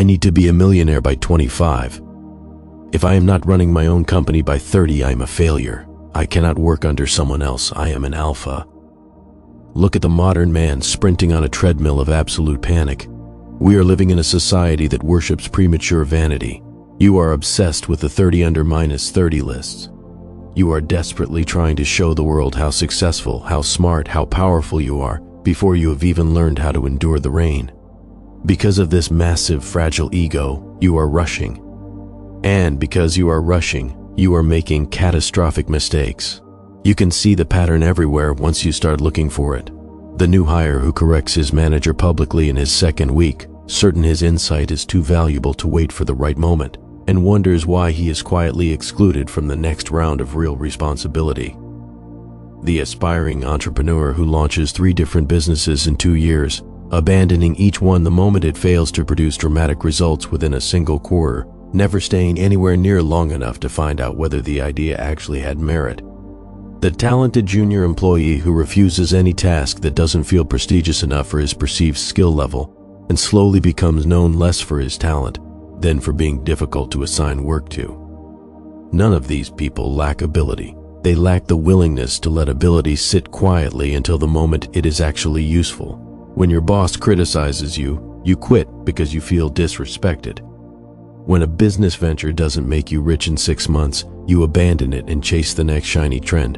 I need to be a millionaire by 25. If I am not running my own company by 30, I am a failure. I cannot work under someone else. I am an alpha. Look at the modern man sprinting on a treadmill of absolute panic. We are living in a society that worships premature vanity. You are obsessed with the 30 under minus 30 lists. You are desperately trying to show the world how successful, how smart, how powerful you are before you have even learned how to endure the rain. Because of this massive, fragile ego, you are rushing. And because you are rushing, you are making catastrophic mistakes. You can see the pattern everywhere once you start looking for it. The new hire who corrects his manager publicly in his second week, certain his insight is too valuable to wait for the right moment, and wonders why he is quietly excluded from the next round of real responsibility. The aspiring entrepreneur who launches 3 different businesses in 2 years, abandoning each one the moment it fails to produce dramatic results within a single quarter, never staying anywhere near long enough to find out whether the idea actually had merit. The talented junior employee who refuses any task that doesn't feel prestigious enough for his perceived skill level and slowly becomes known less for his talent than for being difficult to assign work to. None of these people lack ability. They lack the willingness to let ability sit quietly until the moment it is actually useful. When your boss criticizes you, you quit because you feel disrespected. When a business venture doesn't make you rich in 6 months, you abandon it and chase the next shiny trend.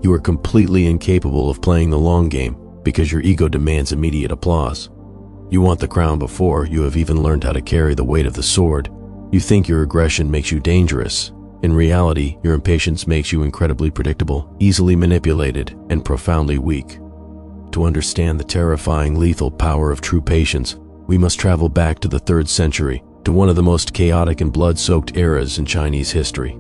You are completely incapable of playing the long game because your ego demands immediate applause. You want the crown before you have even learned how to carry the weight of the sword. You think your aggression makes you dangerous. In reality, your impatience makes you incredibly predictable, easily manipulated, and profoundly weak. To understand the terrifying, lethal power of true patience, we must travel back to the 3rd century, to one of the most chaotic and blood-soaked eras in Chinese history.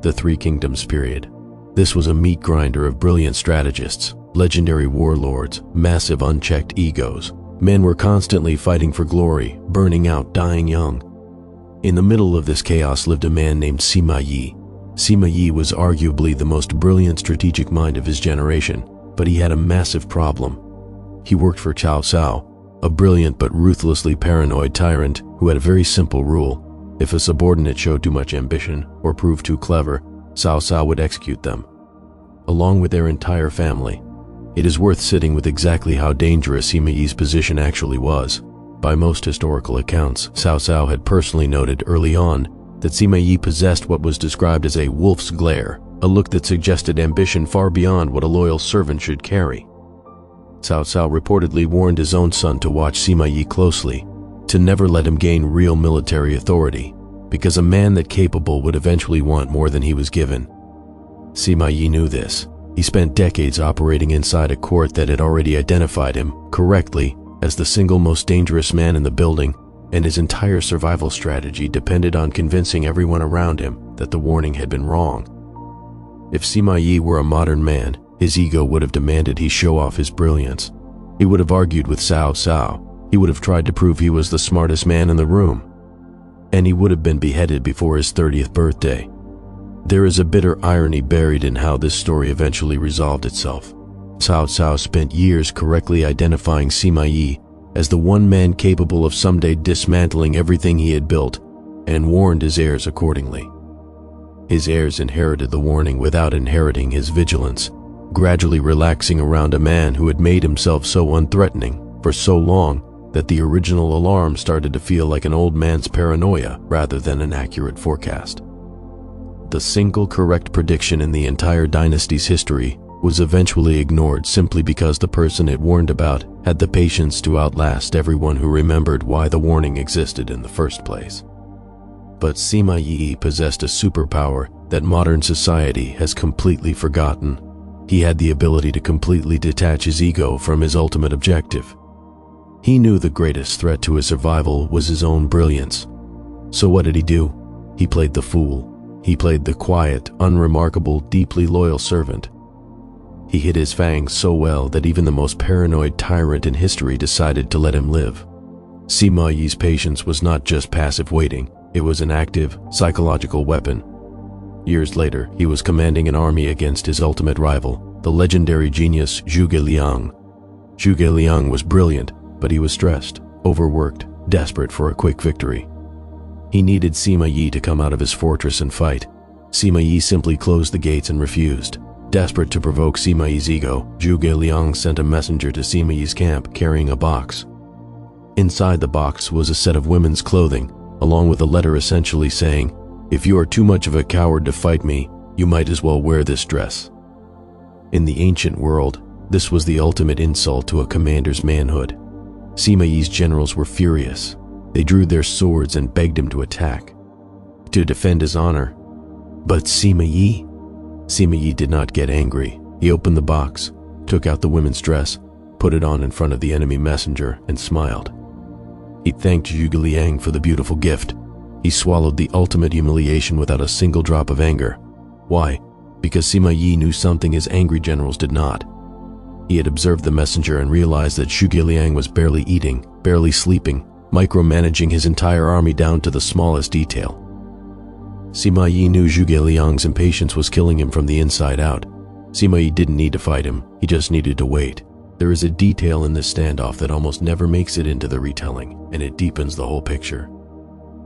The Three Kingdoms period. This was a meat grinder of brilliant strategists, legendary warlords, massive unchecked egos. Men were constantly fighting for glory, burning out, dying young. In the middle of this chaos lived a man named Sima Yi. Sima Yi was arguably the most brilliant strategic mind of his generation, but he had a massive problem. He worked for Cao Cao, a brilliant but ruthlessly paranoid tyrant who had a very simple rule. If a subordinate showed too much ambition or proved too clever, Cao Cao would execute them, along with their entire family. It is worth sitting with exactly how dangerous Sima Yi's position actually was. By most historical accounts, Cao Cao had personally noted early on that Sima Yi possessed what was described as a wolf's glare, a look that suggested ambition far beyond what a loyal servant should carry. Cao Cao reportedly warned his own son to watch Sima Yi closely, to never let him gain real military authority, because a man that capable would eventually want more than he was given. Sima Yi knew this. He spent decades operating inside a court that had already identified him correctly as the single most dangerous man in the building, and his entire survival strategy depended on convincing everyone around him that the warning had been wrong. If Sima Yi were a modern man, his ego would have demanded he show off his brilliance. He would have argued with Cao Cao. He would have tried to prove he was the smartest man in the room. And he would have been beheaded before his 30th birthday. There is a bitter irony buried in how this story eventually resolved itself. Cao Cao spent years correctly identifying Sima Yi as the one man capable of someday dismantling everything he had built, and warned his heirs accordingly. His heirs inherited the warning without inheriting his vigilance, gradually relaxing around a man who had made himself so unthreatening for so long that the original alarm started to feel like an old man's paranoia rather than an accurate forecast. The single correct prediction in the entire dynasty's history was eventually ignored simply because the person it warned about had the patience to outlast everyone who remembered why the warning existed in the first place. But Sima Yi possessed a superpower that modern society has completely forgotten. He had the ability to completely detach his ego from his ultimate objective. He knew the greatest threat to his survival was his own brilliance. So what did he do? He played the fool. He played the quiet, unremarkable, deeply loyal servant. He hid his fangs so well that even the most paranoid tyrant in history decided to let him live. Sima Yi's patience was not just passive waiting, it was an active, psychological weapon. Years later, he was commanding an army against his ultimate rival, the legendary genius Zhuge Liang. Zhuge Liang was brilliant, but he was stressed, overworked, desperate for a quick victory. He needed Sima Yi to come out of his fortress and fight. Sima Yi simply closed the gates and refused. Desperate to provoke Sima Yi's ego, Zhuge Liang sent a messenger to Sima Yi's camp carrying a box. Inside the box was a set of women's clothing, along with a letter essentially saying, "If you are too much of a coward to fight me, you might as well wear this dress." In the ancient world, this was the ultimate insult to a commander's manhood. Sima Yi's generals were furious. They drew their swords and begged him to attack, to defend his honor. But Sima Yi did not get angry. He opened the box, took out the women's dress, put it on in front of the enemy messenger, and smiled. He thanked Zhuge Liang for the beautiful gift. He swallowed the ultimate humiliation without a single drop of anger. Why? Because Sima Yi knew something his angry generals did not. He had observed the messenger and realized that Zhuge Liang was barely eating, barely sleeping, micromanaging his entire army down to the smallest detail. Sima Yi knew Zhuge Liang's impatience was killing him from the inside out. Sima Yi didn't need to fight him, he just needed to wait. There is a detail in this standoff that almost never makes it into the retelling, and it deepens the whole picture.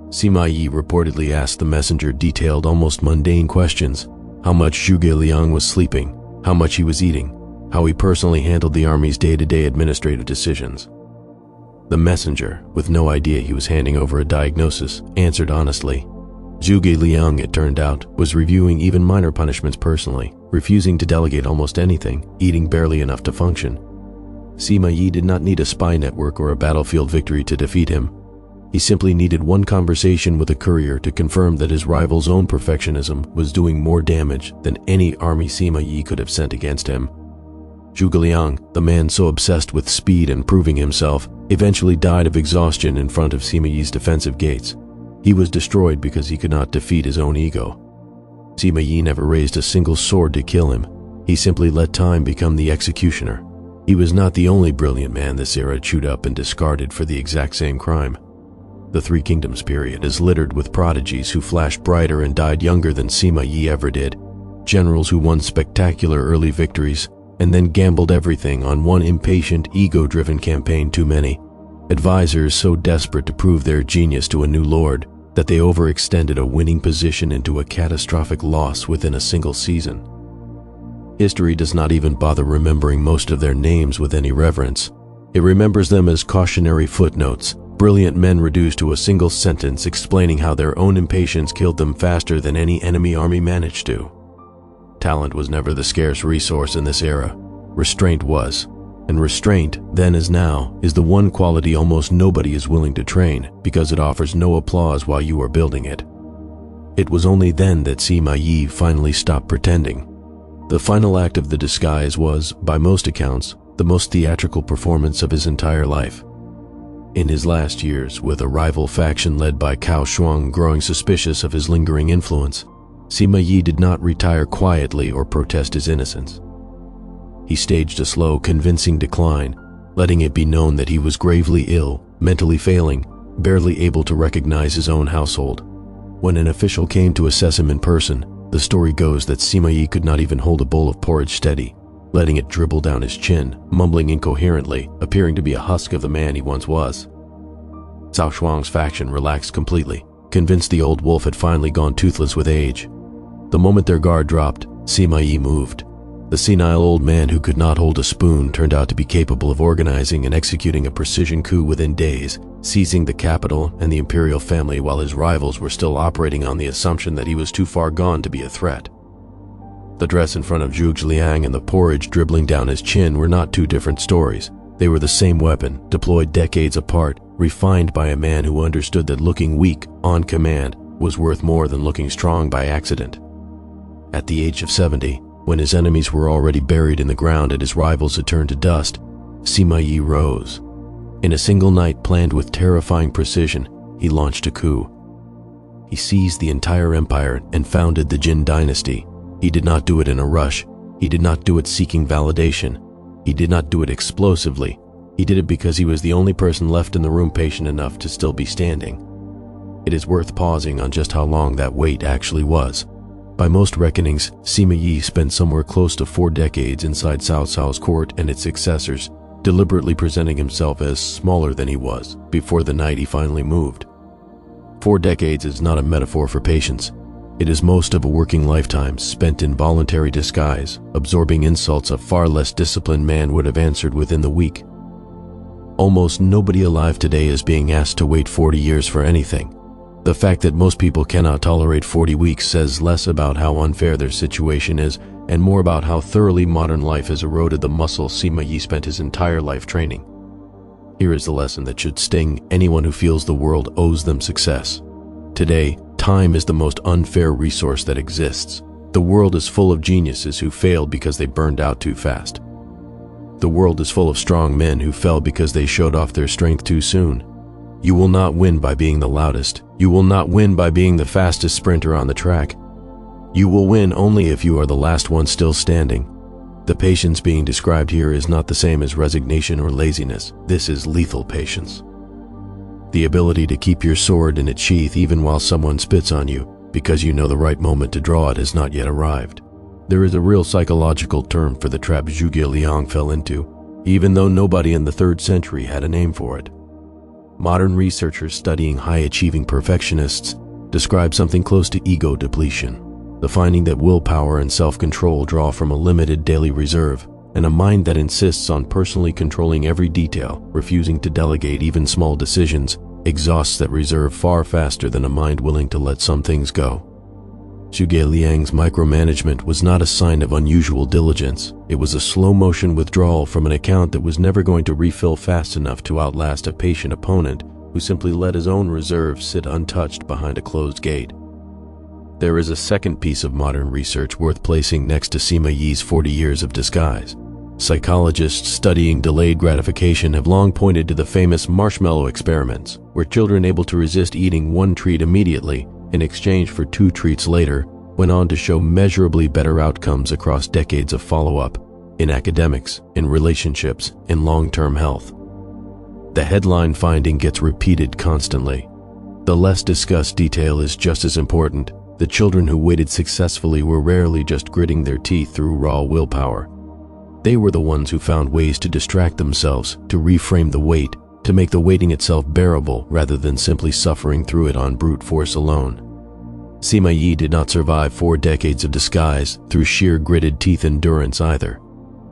Sima Yi reportedly asked the messenger detailed, almost mundane questions: how much Zhuge Liang was sleeping, how much he was eating, how he personally handled the army's day-to-day administrative decisions. The messenger, with no idea he was handing over a diagnosis, answered honestly. Zhuge Liang, it turned out, was reviewing even minor punishments personally, refusing to delegate almost anything, eating barely enough to function. Sima Yi did not need a spy network or a battlefield victory to defeat him. He simply needed one conversation with a courier to confirm that his rival's own perfectionism was doing more damage than any army Sima Yi could have sent against him. Zhuge Liang, the man so obsessed with speed and proving himself, eventually died of exhaustion in front of Sima Yi's defensive gates. He was destroyed because he could not defeat his own ego. Sima Yi never raised a single sword to kill him. He simply let time become the executioner. He was not the only brilliant man this era chewed up and discarded for the exact same crime. The Three Kingdoms period is littered with prodigies who flashed brighter and died younger than Sima Yi ever did. Generals who won spectacular early victories and then gambled everything on one impatient, ego-driven campaign too many. Advisors so desperate to prove their genius to a new lord that they overextended a winning position into a catastrophic loss within a single season. History does not even bother remembering most of their names with any reverence. It remembers them as cautionary footnotes, brilliant men reduced to a single sentence explaining how their own impatience killed them faster than any enemy army managed to. Talent was never the scarce resource in this era. Restraint was. And restraint, then as now, is the one quality almost nobody is willing to train because it offers no applause while you are building it. It was only then that Sima Yi finally stopped pretending. The final act of the disguise was, by most accounts, the most theatrical performance of his entire life. In his last years, with a rival faction led by Cao Shuang growing suspicious of his lingering influence, Sima Yi did not retire quietly or protest his innocence. He staged a slow, convincing decline, letting it be known that he was gravely ill, mentally failing, barely able to recognize his own household. When an official came to assess him in person, the story goes that Sima Yi could not even hold a bowl of porridge steady, letting it dribble down his chin, mumbling incoherently, appearing to be a husk of the man he once was. Cao Shuang's faction relaxed completely, convinced the old wolf had finally gone toothless with age. The moment their guard dropped, Sima Yi moved. The senile old man who could not hold a spoon turned out to be capable of organizing and executing a precision coup within days, seizing the capital and the imperial family while his rivals were still operating on the assumption that he was too far gone to be a threat. The dress in front of Zhuge Liang and the porridge dribbling down his chin were not two different stories. They were the same weapon, deployed decades apart, refined by a man who understood that looking weak, on command, was worth more than looking strong by accident. At the age of 70, when his enemies were already buried in the ground and his rivals had turned to dust, Sima Yi rose. In a single night planned with terrifying precision, he launched a coup. He seized the entire empire and founded the Jin dynasty. He did not do it in a rush. He did not do it seeking validation. He did not do it explosively. He did it because he was the only person left in the room patient enough to still be standing. It is worth pausing on just how long that wait actually was. By most reckonings, Sima Yi spent somewhere close to 4 decades inside Cao Cao's court and its successors, deliberately presenting himself as smaller than he was before the night he finally moved. 4 decades is not a metaphor for patience. It is most of a working lifetime spent in voluntary disguise, absorbing insults a far less disciplined man would have answered within the week. Almost nobody alive today is being asked to wait 40 years for anything. The fact that most people cannot tolerate 40 weeks says less about how unfair their situation is and more about how thoroughly modern life has eroded the muscle Sima Yi spent his entire life training. Here is the lesson that should sting anyone who feels the world owes them success. Today, time is the most unfair resource that exists. The world is full of geniuses who failed because they burned out too fast. The world is full of strong men who fell because they showed off their strength too soon. You will not win by being the loudest. You will not win by being the fastest sprinter on the track. You will win only if you are the last one still standing. The patience being described here is not the same as resignation or laziness. This is lethal patience. The ability to keep your sword in its sheath even while someone spits on you because you know the right moment to draw it has not yet arrived. There is a real psychological term for the trap Zhuge Liang fell into, even though nobody in the 3rd century had a name for it. Modern researchers studying high-achieving perfectionists describe something close to ego depletion, the finding that willpower and self-control draw from a limited daily reserve, and a mind that insists on personally controlling every detail, refusing to delegate even small decisions, exhausts that reserve far faster than a mind willing to let some things go. Zhuge Liang's micromanagement was not a sign of unusual diligence. It was a slow-motion withdrawal from an account that was never going to refill fast enough to outlast a patient opponent who simply let his own reserves sit untouched behind a closed gate. There is a second piece of modern research worth placing next to Sima Yi's 40 years of disguise. Psychologists studying delayed gratification have long pointed to the famous marshmallow experiments, where children able to resist eating 1 treat immediately in exchange for 2 treats later went on to show measurably better outcomes across decades of follow-up, in academics, in relationships, in long-term health. The headline finding gets repeated constantly. The less discussed detail is just as important. The children who waited successfully were rarely just gritting their teeth through raw willpower. They were the ones who found ways to distract themselves, to reframe the wait, to make the waiting itself bearable rather than simply suffering through it on brute force alone. Sima Yi did not survive 4 decades of disguise through sheer gritted teeth endurance either.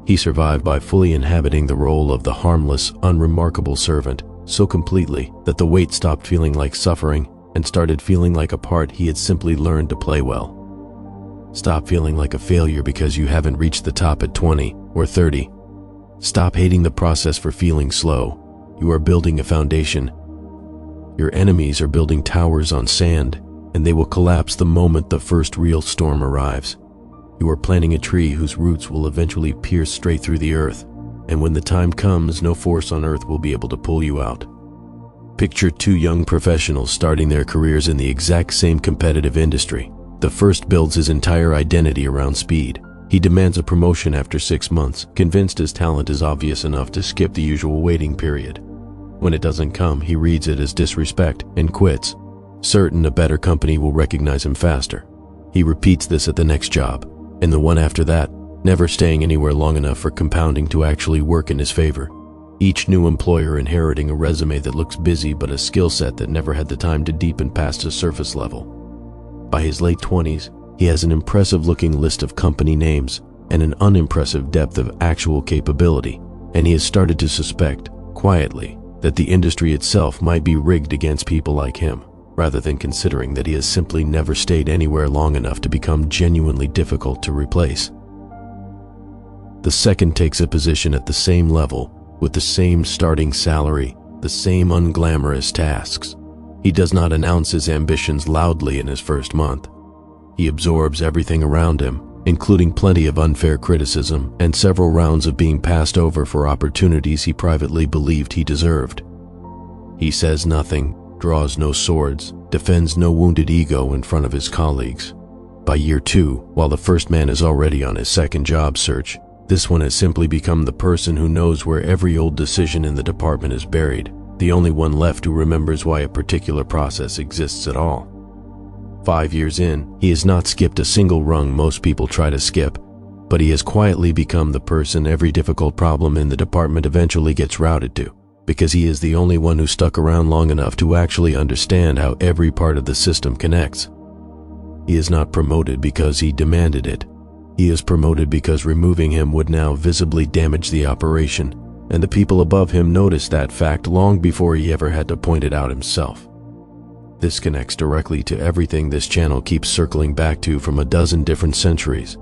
He survived by fully inhabiting the role of the harmless, unremarkable servant so completely that the wait stopped feeling like suffering and started feeling like a part he had simply learned to play well. Stop feeling like a failure because you haven't reached the top at 20 or 30. Stop hating the process for feeling slow. You are building a foundation. Your enemies are building towers on sand, and they will collapse the moment the first real storm arrives. You are planting a tree whose roots will eventually pierce straight through the earth, and when the time comes, no force on earth will be able to pull you out. Picture 2 young professionals starting their careers in the exact same competitive industry. The first builds his entire identity around speed. He demands a promotion after 6 months, convinced his talent is obvious enough to skip the usual waiting period. When it doesn't come, he reads it as disrespect and quits, certain a better company will recognize him faster. He repeats this at the next job, and the one after that, never staying anywhere long enough for compounding to actually work in his favor. Each new employer inheriting a resume that looks busy but a skill set that never had the time to deepen past a surface level. By his late 20s, he has an impressive-looking list of company names and an unimpressive depth of actual capability, and he has started to suspect, quietly, that the industry itself might be rigged against people like him, rather than considering that he has simply never stayed anywhere long enough to become genuinely difficult to replace. The second takes a position at the same level, with the same starting salary, the same unglamorous tasks. He does not announce his ambitions loudly in his first month. He absorbs everything around him, including plenty of unfair criticism and several rounds of being passed over for opportunities he privately believed he deserved. He says nothing, draws no swords, defends no wounded ego in front of his colleagues. By year 2, while the first man is already on his second job search, this one has simply become the person who knows where every old decision in the department is buried, the only one left who remembers why a particular process exists at all. 5 years in, he has not skipped a single rung most people try to skip. but he has quietly become the person every difficult problem in the department eventually gets routed to, because he is the only one who stuck around long enough to actually understand how every part of the system connects. He is not promoted because he demanded it. He is promoted because removing him would now visibly damage the operation, and the people above him noticed that fact long before he ever had to point it out himself. This connects directly to everything this channel keeps circling back to from a dozen different centuries.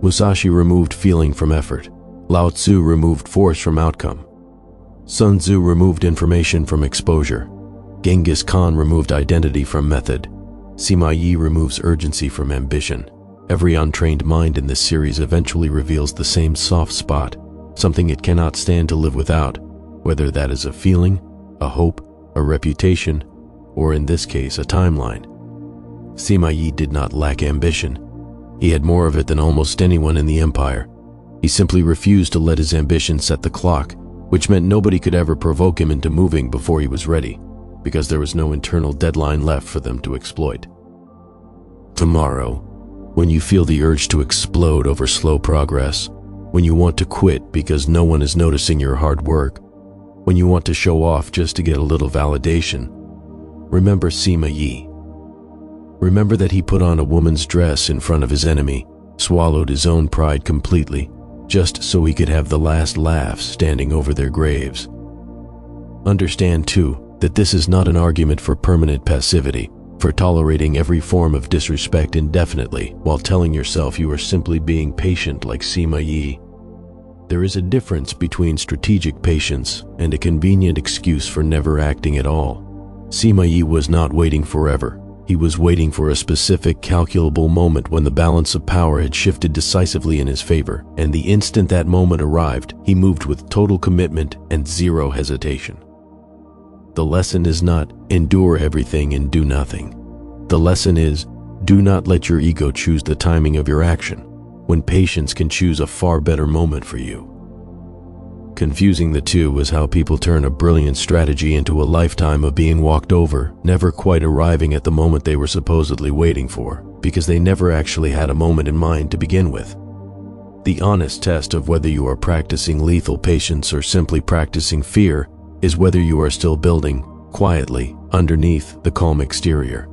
Musashi removed feeling from effort. Lao Tzu removed force from outcome. Sun Tzu removed information from exposure. Genghis Khan removed identity from method. Sima Yi removes urgency from ambition. Every untrained mind in this series eventually reveals the same soft spot, something it cannot stand to live without, whether that is a feeling, a hope, a reputation, or in this case, a timeline. Sima Yi did not lack ambition. He had more of it than almost anyone in the empire. He simply refused to let his ambition set the clock, which meant nobody could ever provoke him into moving before he was ready, because there was no internal deadline left for them to exploit. Tomorrow, when you feel the urge to explode over slow progress, when you want to quit because no one is noticing your hard work, when you want to show off just to get a little validation, remember Sima Yi. Remember that he put on a woman's dress in front of his enemy, swallowed his own pride completely, just so he could have the last laugh standing over their graves. Understand, too, that this is not an argument for permanent passivity, for tolerating every form of disrespect indefinitely while telling yourself you are simply being patient like Sima Yi. There is a difference between strategic patience and a convenient excuse for never acting at all. Sima Yi was not waiting forever. He was waiting for a specific, calculable moment when the balance of power had shifted decisively in his favor, and the instant that moment arrived, he moved with total commitment and zero hesitation. The lesson is not endure everything and do nothing. The lesson is do not let your ego choose the timing of your action, when patience can choose a far better moment for you. Confusing the two was how people turn a brilliant strategy into a lifetime of being walked over, never quite arriving at the moment they were supposedly waiting for, because they never actually had a moment in mind to begin with. The honest test of whether you are practicing lethal patience or simply practicing fear is whether you are still building, quietly, underneath the calm exterior.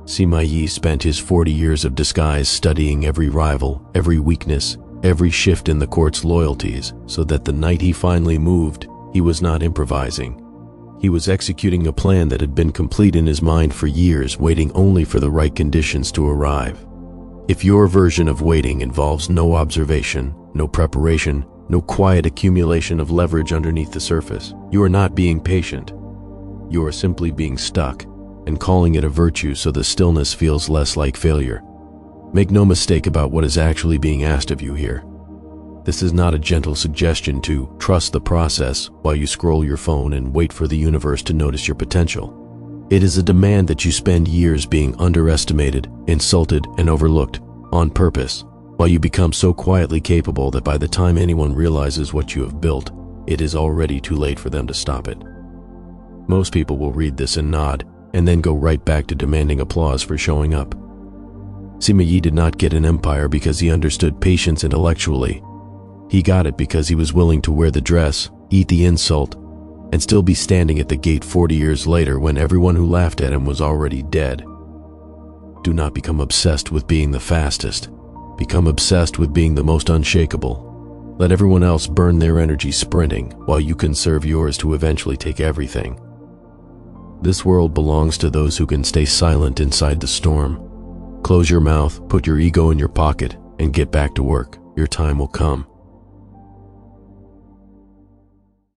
Sima Yi spent his 40 years of disguise studying every rival, every weakness, every shift in the court's loyalties, so that the night he finally moved, he was not improvising. He was executing a plan that had been complete in his mind for years, waiting only for the right conditions to arrive. If your version of waiting involves no observation, no preparation, no quiet accumulation of leverage underneath the surface, you are not being patient. You are simply being stuck and calling it a virtue so the stillness feels less like failure. Make no mistake about what is actually being asked of you here. This is not a gentle suggestion to trust the process while you scroll your phone and wait for the universe to notice your potential. It is a demand that you spend years being underestimated, insulted, and overlooked on purpose, while you become so quietly capable that by the time anyone realizes what you have built, it is already too late for them to stop it. Most people will read this and nod, and then go right back to demanding applause for showing up. Sima Yi did not get an empire because he understood patience intellectually. He got it because he was willing to wear the dress, eat the insult, and still be standing at the gate 40 years later when everyone who laughed at him was already dead. Do not become obsessed with being the fastest. Become obsessed with being the most unshakable. Let everyone else burn their energy sprinting while you conserve yours to eventually take everything. This world belongs to those who can stay silent inside the storm. Close your mouth, put your ego in your pocket, and get back to work. Your time will come.